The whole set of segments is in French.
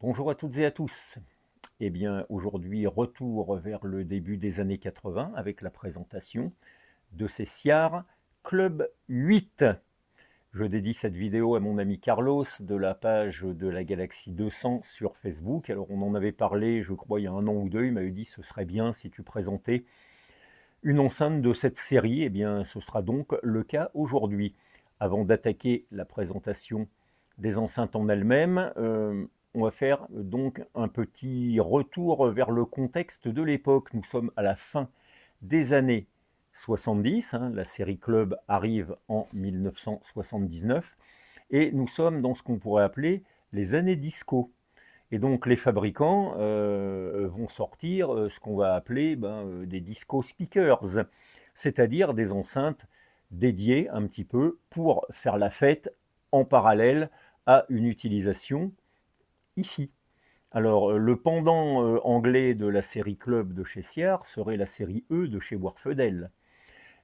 Bonjour à toutes et à tous. Eh bien, aujourd'hui, retour vers le début des années 80 avec la présentation de ces Ciar Club 8. Je dédie cette vidéo à mon ami Carlos de la page de la Galaxie 200 sur Facebook. Alors, on en avait parlé, je crois, il y a 1 an ou 2. Il m'avait dit ce serait bien si tu présentais une enceinte de cette série. Eh bien, ce sera donc le cas aujourd'hui. Avant d'attaquer la présentation des enceintes en elles-mêmes, on va faire donc un petit retour vers le contexte de l'époque. Nous sommes à la fin des années 70, la série Club arrive en 1979, et nous sommes dans ce qu'on pourrait appeler les années disco. Et donc les fabricants vont sortir ce qu'on va appeler des disco speakers, c'est-à-dire des enceintes dédiées un petit peu pour faire la fête en parallèle à une utilisation hi-fi. Alors le pendant anglais de la série Club de chez Ciar serait la série E de chez Warfedel.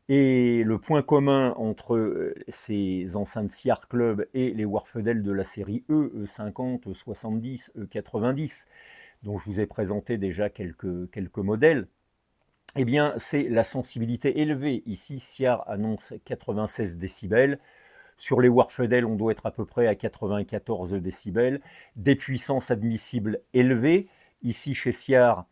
Et le point commun entre ces enceintes Ciar Club et les Warfedel de la série E, E50, E70, E90, dont je vous ai présenté déjà quelques modèles, eh bien c'est la sensibilité élevée. Ici, Ciar annonce 96 décibels. Sur les Warfedel, on doit être à peu près à 94 décibels. Des puissances admissibles élevées. Ici, chez Ciar,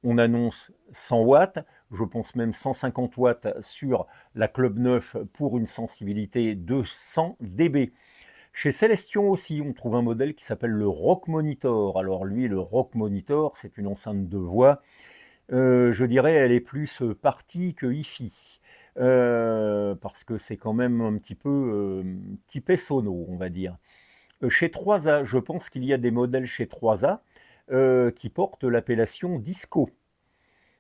on annonce 100 watts. Je pense même 150 watts sur la Club 9 pour une sensibilité de 100 dB. Chez Celestion aussi, on trouve un modèle qui s'appelle le Rock Monitor. Alors lui, le Rock Monitor, c'est une enceinte de voix. Je dirais elle est plus partie que hi-fi. Parce que c'est quand même un petit peu typé sono, on va dire. Chez 3A, je pense qu'il y a des modèles chez 3A qui portent l'appellation Disco.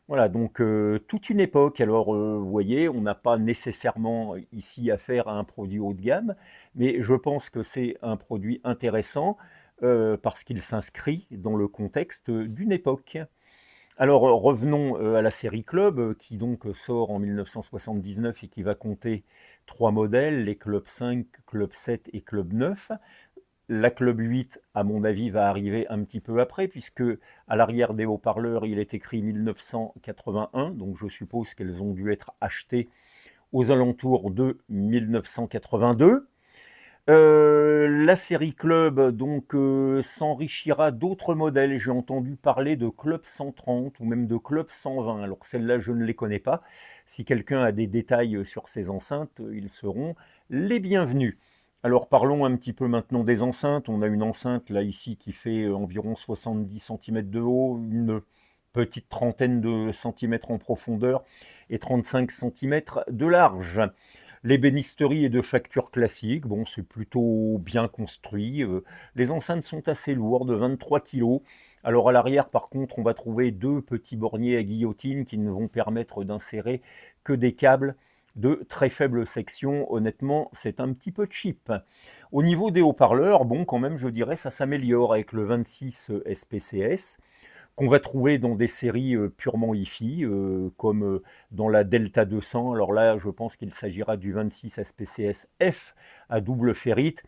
Voilà, donc toute une époque. Alors, vous voyez, on n'a pas nécessairement ici affaire à un produit haut de gamme, mais je pense que c'est un produit intéressant parce qu'il s'inscrit dans le contexte d'une époque. Alors revenons à la série Club qui donc sort en 1979 et qui va compter 3 modèles, les Club 5, Club 7 et Club 9. La Club 8, à mon avis, va arriver un petit peu après, puisque à l'arrière des haut-parleurs, il est écrit 1981, donc je suppose qu'elles ont dû être achetées aux alentours de 1982. La série Club donc s'enrichira d'autres modèles. J'ai entendu parler de Club 130 ou même de Club 120. Alors celles-là, je ne les connais pas. Si quelqu'un a des détails sur ces enceintes, ils seront les bienvenus. Alors parlons un petit peu maintenant des enceintes. On a une enceinte là ici qui fait environ 70 cm de haut, une petite trentaine de centimètres en profondeur et 35 cm de large. L'ébénisterie est de facture classique, bon c'est plutôt bien construit. Les enceintes sont assez lourdes, 23 kg. Alors à l'arrière par contre on va trouver 2 petits borniers à guillotine qui ne vont permettre d'insérer que des câbles de très faible section. Honnêtement c'est un petit peu cheap. Au niveau des haut-parleurs, bon quand même je dirais ça s'améliore avec le 26 SPCS qu'on va trouver dans des séries purement hi-fi, comme dans la Delta 200. Alors là, je pense qu'il s'agira du 26 SPCS F à double ferrite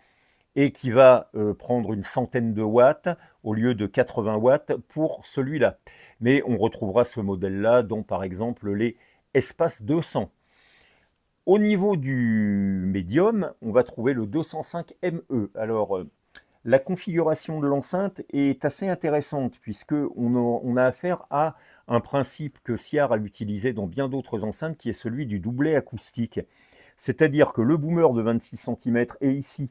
et qui va prendre une centaine de watts au lieu de 80 watts pour celui-là. Mais on retrouvera ce modèle-là dans, par exemple, les Espace 200. Au niveau du médium, on va trouver le 205 ME. Alors, la configuration de l'enceinte est assez intéressante puisqu'on a affaire à un principe que Ciar a utilisé dans bien d'autres enceintes qui est celui du doublet acoustique. C'est-à-dire que le boomer de 26 cm et ici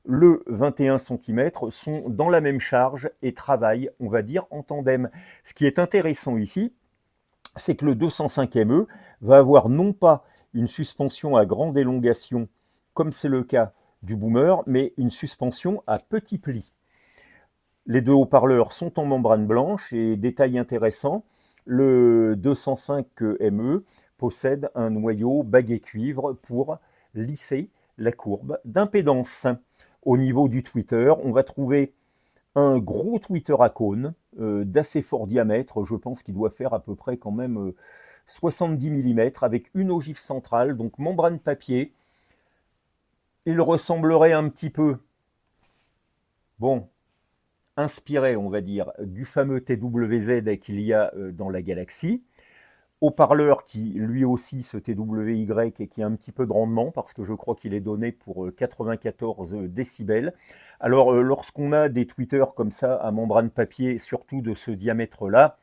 le 21 cm sont dans la même charge et travaillent, on va dire, en tandem. Ce qui est intéressant ici, c'est que le 205 ME va avoir non pas une suspension à grande élongation, comme c'est le cas du boomer, mais une suspension à petit pli. Les deux haut-parleurs sont en membrane blanche et détail intéressant, le 205 ME possède un noyau baguet cuivre pour lisser la courbe d'impédance. Au niveau du tweeter, on va trouver un gros tweeter à cône d'assez fort diamètre, je pense qu'il doit faire à peu près quand même 70 mm avec une ogive centrale, donc membrane papier. Il ressemblerait un petit peu, bon, inspiré, on va dire, du fameux TWZ qu'il y a dans la galaxie. Haut-parleur qui lui aussi ce TWY et qui a un petit peu de rendement parce que je crois qu'il est donné pour 94 décibels. Alors lorsqu'on a des tweeters comme ça à membrane papier, surtout de ce diamètre-là,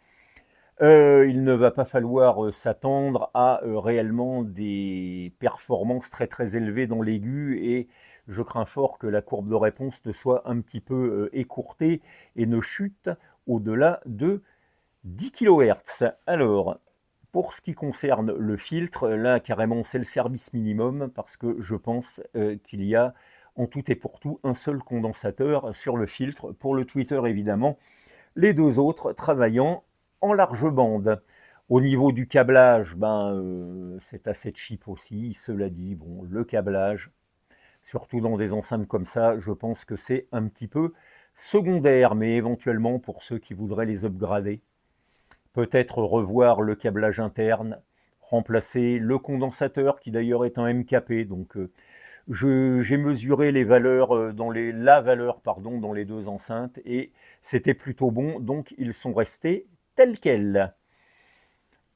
il ne va pas falloir s'attendre à réellement des performances très très élevées dans l'aigu et je crains fort que la courbe de réponse ne soit un petit peu écourtée et ne chute au-delà de 10 kHz. Alors, pour ce qui concerne le filtre, là carrément c'est le service minimum parce que je pense qu'il y a en tout et pour tout un seul condensateur sur le filtre. Pour le tweeter évidemment, les deux autres travaillant en large bande. Au niveau du câblage, c'est assez cheap aussi. Cela dit, bon, le câblage, surtout dans des enceintes comme ça, je pense que c'est un petit peu secondaire, mais éventuellement pour ceux qui voudraient les upgrader, peut-être revoir le câblage interne, remplacer le condensateur qui d'ailleurs est un MKP. Donc j'ai mesuré les valeurs la valeur dans les deux enceintes et c'était plutôt bon. Donc ils sont restés tels quels.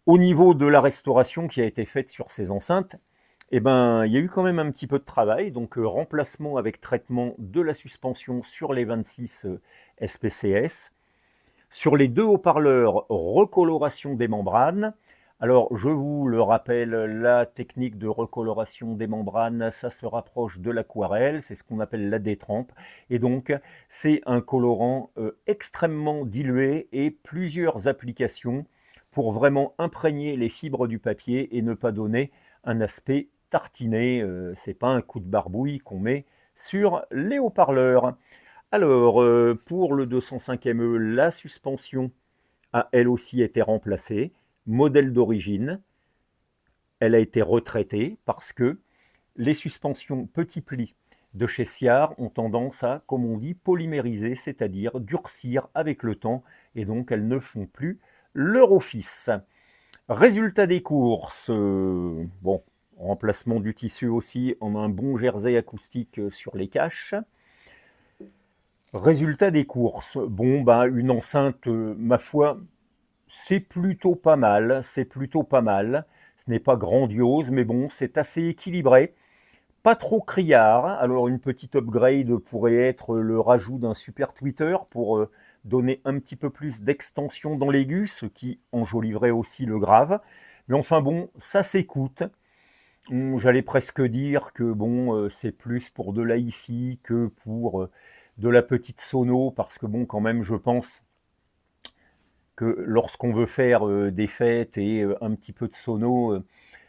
Au niveau de la restauration qui a été faite sur ces enceintes, il y a eu quand même un petit peu de travail. Donc remplacement avec traitement de la suspension sur les 26 SPCS. Sur les deux haut-parleurs, recoloration des membranes. Alors, je vous le rappelle, la technique de recoloration des membranes, ça se rapproche de l'aquarelle, c'est ce qu'on appelle la détrempe. Et donc, c'est un colorant extrêmement dilué et plusieurs applications pour vraiment imprégner les fibres du papier et ne pas donner un aspect tartiné. C'est pas un coup de barbouille qu'on met sur les haut-parleurs. Alors, pour le 205ME, la suspension a elle aussi été remplacée. Modèle d'origine, elle a été retraitée parce que les suspensions petits plis de chez Siar ont tendance à, comme on dit, polymériser, c'est-à-dire durcir avec le temps, et donc elles ne font plus leur office. Résultat des courses, bon, remplacement du tissu aussi, on a un bon jersey acoustique sur les caches. Résultat des courses, bon, une enceinte, ma foi, c'est plutôt pas mal, c'est plutôt pas mal. Ce n'est pas grandiose, mais bon, c'est assez équilibré. Pas trop criard, alors une petite upgrade pourrait être le rajout d'un super tweeter pour donner un petit peu plus d'extension dans l'aigu, ce qui enjoliverait aussi le grave. Mais enfin bon, ça s'écoute. J'allais presque dire que bon, c'est plus pour de la hi-fi que pour de la petite sono, parce que bon, quand même, je pense que lorsqu'on veut faire des fêtes et un petit peu de sono,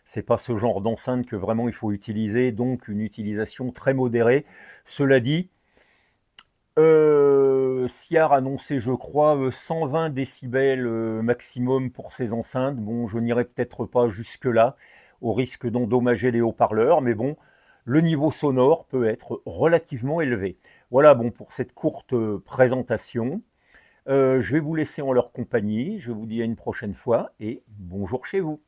c'est pas ce genre d'enceinte que vraiment il faut utiliser, donc une utilisation très modérée. Cela dit, Siar annonçait, je crois, 120 décibels maximum pour ces enceintes. Bon, je n'irai peut-être pas jusque-là, au risque d'endommager les haut-parleurs, mais bon, le niveau sonore peut être relativement élevé. Voilà, bon, pour cette courte présentation. Je vais vous laisser en leur compagnie. Je vous dis à une prochaine fois et bonjour chez vous.